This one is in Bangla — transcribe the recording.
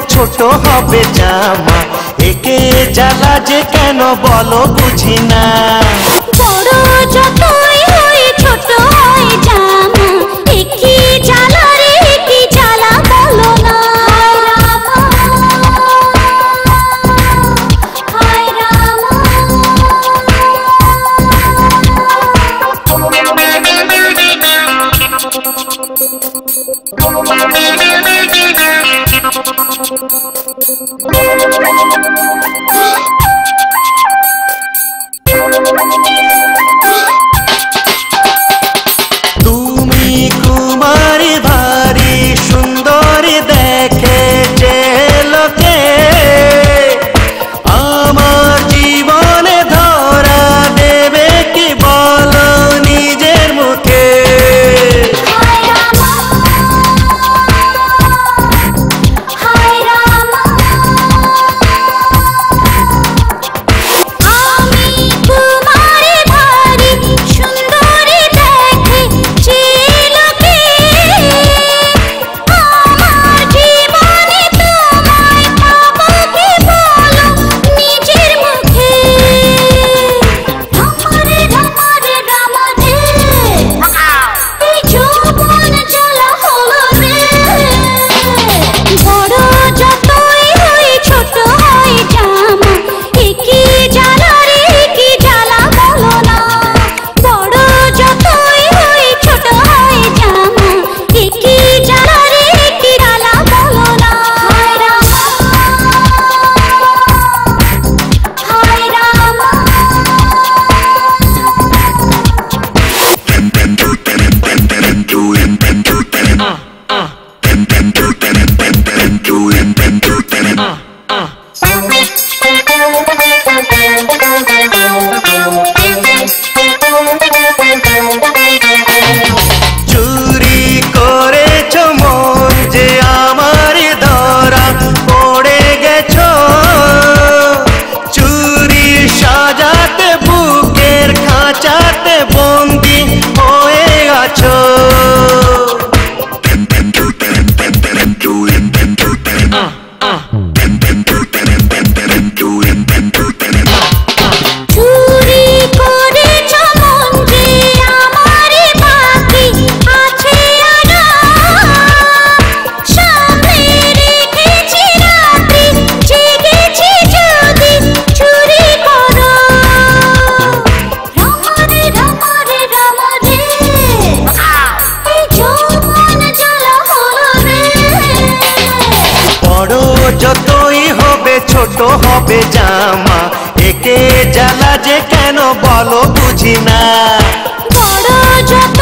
ছোট হবে জামা, একে জ্বালা যে কেন বলো বুঝি না। বড় যতই হই ছোট হয় জামা, একি জ্বালা রে একি জ্বালা বলো না। হায় রাম তুমি কুমারী ভারী সুন্দরী দেখে যে লোকে, আমার জীবনে ধরা দেবে কি বলো নিজের মুখে। চুরি করেছ মন যে আমার ধরা পড়ে গেছ, চুরি সাজাতে বুকের খাঁচাতে বন্দি হয়ে আছো। চুরি করেছ মন যে আমার বাকি আছে আনা, সামনে রেখেছি রাতে জেগেছি যদি চুরি করো। রামারে রামারে রামারে এই যৌবন জ্বালা হলো রে। বড় যতই হবে ছোট হবে জামা, একে জ্বালা যে কেন বলো বুঝি না। বড় যত